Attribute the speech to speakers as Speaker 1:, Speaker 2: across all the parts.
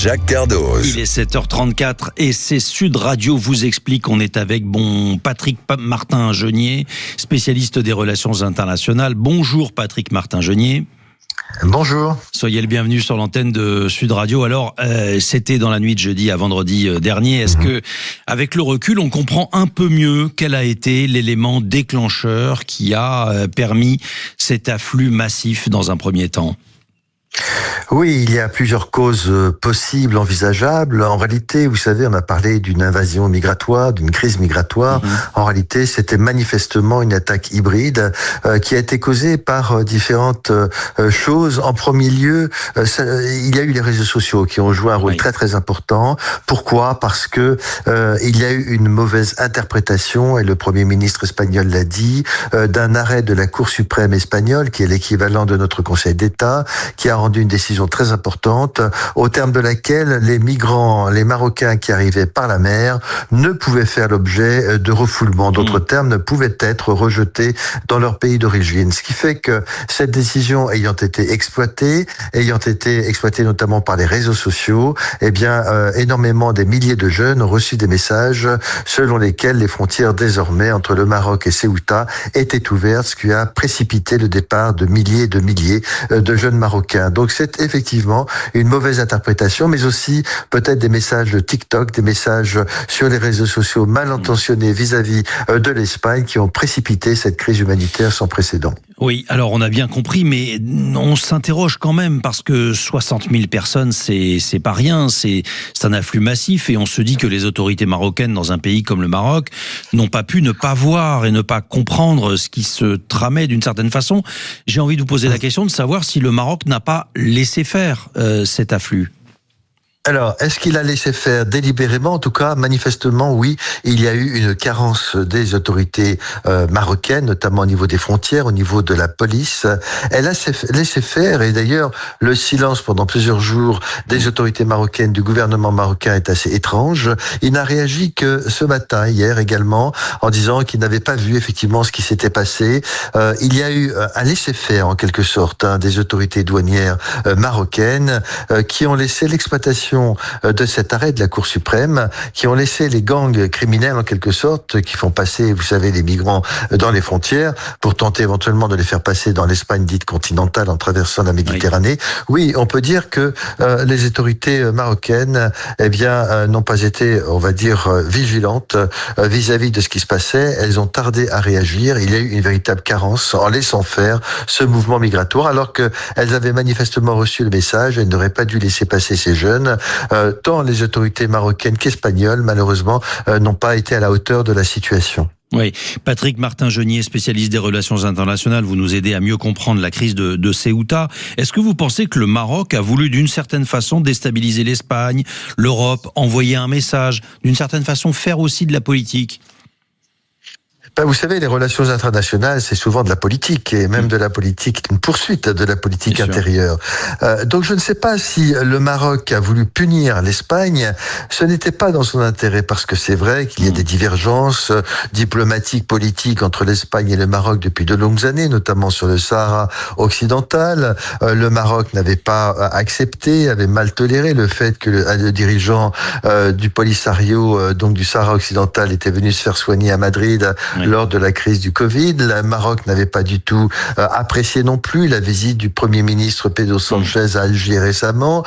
Speaker 1: Jacques Cardoz.
Speaker 2: Il est 7h34 et c'est Sud Radio vous explique. On est avec Patrick Martin-Genier, spécialiste des relations internationales. Bonjour Patrick Martin-Genier.
Speaker 3: Bonjour.
Speaker 2: Soyez le bienvenu sur l'antenne de Sud Radio. Alors, c'était dans la nuit de jeudi à vendredi dernier. Est-ce que, avec le recul, on comprend un peu mieux quel a été l'élément déclencheur qui a permis cet afflux massif dans un premier temps ?
Speaker 3: Oui, il y a plusieurs causes possibles, envisageables. En réalité, vous savez, on a parlé d'une invasion migratoire, d'une crise migratoire. En réalité, c'était manifestement une attaque hybride qui a été causée par différentes choses. En premier lieu, il y a eu les réseaux sociaux qui ont joué un rôle très très important. Pourquoi ? Parce que il y a eu une mauvaise interprétation, et le Premier ministre espagnol l'a dit, d'un arrêt de la Cour suprême espagnole, qui est l'équivalent de notre Conseil d'État, qui a rendu une décision très importante, au terme de laquelle les migrants, les Marocains qui arrivaient par la mer, ne pouvaient faire l'objet de refoulement. En d'autres termes, ne pouvaient être rejetés dans leur pays d'origine. Ce qui fait que cette décision ayant été exploitée notamment par les réseaux sociaux, énormément des milliers de jeunes ont reçu des messages selon lesquels les frontières désormais entre le Maroc et Ceuta étaient ouvertes, ce qui a précipité le départ de milliers et de milliers de jeunes Marocains. Donc c'est effectivement une mauvaise interprétation, mais aussi peut-être des messages de TikTok, des messages sur les réseaux sociaux mal intentionnés vis-à-vis de l'Espagne qui ont précipité cette crise humanitaire sans précédent.
Speaker 2: Oui, alors on a bien compris, mais on s'interroge quand même parce que 60 000 personnes, c'est pas rien, c'est un afflux massif et on se dit que les autorités marocaines dans un pays comme le Maroc n'ont pas pu ne pas voir et ne pas comprendre ce qui se tramait d'une certaine façon. J'ai envie de vous poser la question de savoir si le Maroc n'a pas laissé faire cet afflux.
Speaker 3: Alors, est-ce qu'il a laissé faire délibérément ? En tout cas, manifestement, oui, il y a eu une carence des autorités marocaines, notamment au niveau des frontières, au niveau de la police. Elle a laissé faire, et d'ailleurs, le silence pendant plusieurs jours des autorités marocaines, du gouvernement marocain est assez étrange. Il n'a réagi que ce matin, hier également, en disant qu'il n'avait pas vu effectivement ce qui s'était passé. Il y a eu un laisser-faire, en quelque sorte, des autorités douanières marocaines qui ont laissé l'exploitation de cet arrêt de la Cour suprême, qui ont laissé les gangs criminels en quelque sorte, qui font passer, vous savez, les migrants dans les frontières pour tenter éventuellement de les faire passer dans l'Espagne dite continentale en traversant la Méditerranée. Oui, on peut dire que les autorités marocaines, n'ont pas été, on va dire, vigilantes vis-à-vis de ce qui se passait. Elles ont tardé à réagir. Il y a eu une véritable carence en laissant faire ce mouvement migratoire, alors qu'elles avaient manifestement reçu le message. Elles n'auraient pas dû laisser passer ces jeunes. Tant les autorités marocaines qu'espagnoles, malheureusement, n'ont pas été à la hauteur de la situation.
Speaker 2: Oui, Patrick Martin-Genier, spécialiste des relations internationales, vous nous aidez à mieux comprendre la crise de Ceuta. Est-ce que vous pensez que le Maroc a voulu d'une certaine façon déstabiliser l'Espagne, l'Europe, envoyer un message, d'une certaine façon faire aussi de la politique ?
Speaker 3: Vous savez, les relations internationales, c'est souvent de la politique, et même de la politique, une poursuite de la politique intérieure. Donc je ne sais pas si le Maroc a voulu punir l'Espagne. Ce n'était pas dans son intérêt, parce que c'est vrai qu'il y a des divergences diplomatiques, politiques entre l'Espagne et le Maroc depuis de longues années, notamment sur le Sahara occidental. Le Maroc n'avait pas accepté, avait mal toléré le fait que le dirigeant du Polisario, donc du Sahara occidental, était venu se faire soigner à Madrid lors de la crise du Covid. Le Maroc n'avait pas du tout apprécié non plus la visite du Premier ministre Pedro Sanchez à Alger récemment.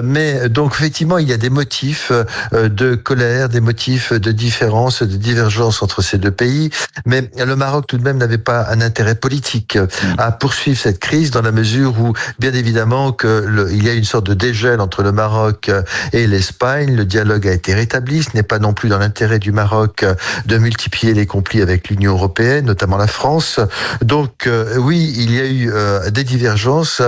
Speaker 3: Mais donc effectivement, il y a des motifs de colère, des motifs de différence, de divergence entre ces deux pays. Mais le Maroc tout de même n'avait pas un intérêt politique à poursuivre cette crise, dans la mesure où, bien évidemment, il y a une sorte de dégel entre le Maroc et l'Espagne. Le dialogue a été rétabli. Ce n'est pas non plus dans l'intérêt du Maroc de multiplier les conflits avec l'Union européenne, notamment la France. Donc oui, il y a eu des divergences,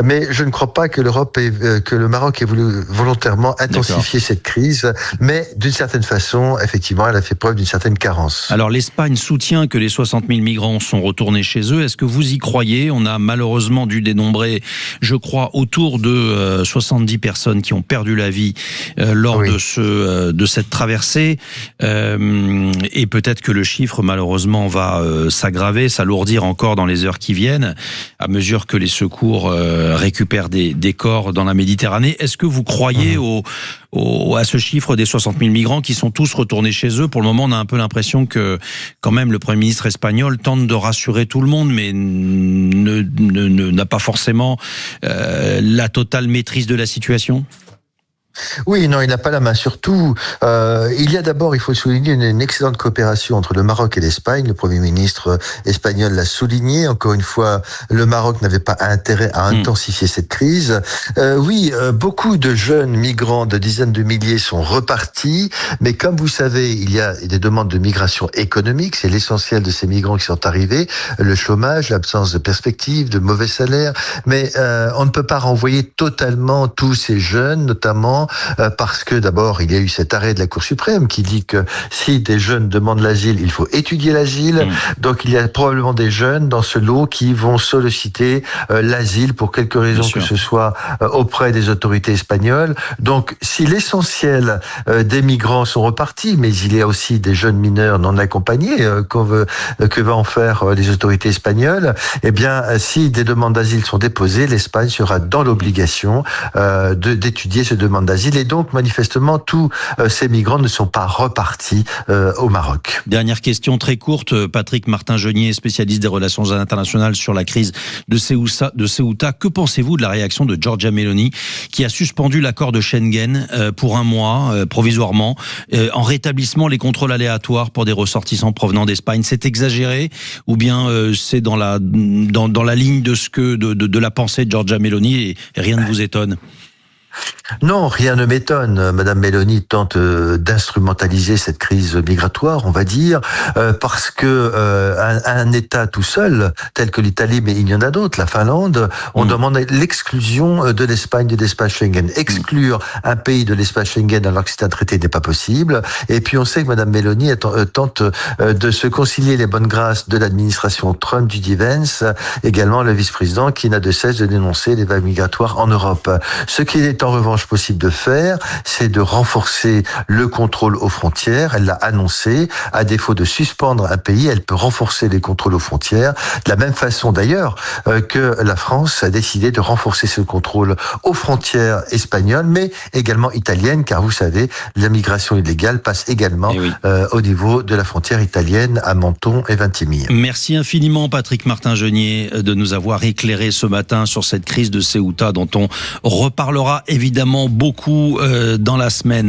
Speaker 3: mais je ne crois pas que que le Maroc ait voulu volontairement intensifier cette crise, mais d'une certaine façon, effectivement, elle a fait preuve d'une certaine carence.
Speaker 2: Alors l'Espagne soutient que les 60 000 migrants sont retournés chez eux. Est-ce que vous y croyez ? On a malheureusement dû dénombrer, je crois, autour de 70 personnes qui ont perdu la vie lors de cette traversée. Et peut-être que le chiffre, malheureusement, malheureusement va s'aggraver, s'alourdir encore dans les heures qui viennent, à mesure que les secours récupèrent des corps dans la Méditerranée. Est-ce que vous croyez à ce chiffre des 60 000 migrants qui sont tous retournés chez eux? Pour le moment, on a un peu l'impression que, quand même, le Premier ministre espagnol tente de rassurer tout le monde, mais n'a pas forcément la totale maîtrise de la situation.
Speaker 3: Oui, non, il n'a pas la main sur tout. Il y a d'abord, il faut souligner, une excellente coopération entre le Maroc et l'Espagne. Le Premier ministre espagnol l'a souligné. Encore une fois, le Maroc n'avait pas intérêt à intensifier cette crise. Beaucoup de jeunes migrants de dizaines de milliers sont repartis. Mais comme vous savez, il y a des demandes de migration économique. C'est l'essentiel de ces migrants qui sont arrivés. Le chômage, l'absence de perspective, de mauvais salaires. Mais on ne peut pas renvoyer totalement tous ces jeunes, notamment parce que d'abord il y a eu cet arrêt de la Cour suprême qui dit que si des jeunes demandent l'asile, il faut étudier l'asile. Donc il y a probablement des jeunes dans ce lot qui vont solliciter l'asile pour quelque raison que ce soit auprès des autorités espagnoles. Donc si l'essentiel des migrants sont repartis, mais il y a aussi des jeunes mineurs non accompagnés que va en faire les autorités espagnoles, eh bien si des demandes d'asile sont déposées, l'Espagne sera dans l'obligation d'étudier ces demandes d'asile. Et donc, manifestement, tous ces migrants ne sont pas repartis au Maroc.
Speaker 2: Dernière question très courte. Patrick Martin-Genier, spécialiste des relations internationales sur la crise de Ceuta. Que pensez-vous de la réaction de Giorgia Meloni, qui a suspendu l'accord de Schengen pour un mois, provisoirement, en rétablissement les contrôles aléatoires pour des ressortissants provenant d'Espagne? C'est exagéré ou bien c'est dans la ligne de la pensée de Giorgia Meloni et rien ne vous étonne?
Speaker 3: Non, rien ne m'étonne. Madame Meloni tente d'instrumentaliser cette crise migratoire, on va dire, parce que un État tout seul, tel que l'Italie, mais il y en a d'autres, la Finlande, on demande l'exclusion de l'Espagne de l'espace Schengen. Exclure un pays de l'espace Schengen alors que c'est un traité n'est pas possible. Et puis on sait que Madame Meloni tente de se concilier les bonnes grâces de l'administration Trump, du Vance, également le vice-président qui n'a de cesse de dénoncer les vagues migratoires en Europe. Ce qui est en revanche possible de faire, c'est de renforcer le contrôle aux frontières. Elle l'a annoncé. À défaut de suspendre un pays, elle peut renforcer les contrôles aux frontières. De la même façon d'ailleurs que la France a décidé de renforcer ce contrôle aux frontières espagnoles, mais également italiennes, car vous savez, la migration illégale passe également au niveau de la frontière italienne à Menton et Vintimille.
Speaker 2: Merci infiniment Patrick Martin-Genier de nous avoir éclairé ce matin sur cette crise de Ceuta dont on reparlera évidemment beaucoup dans la semaine.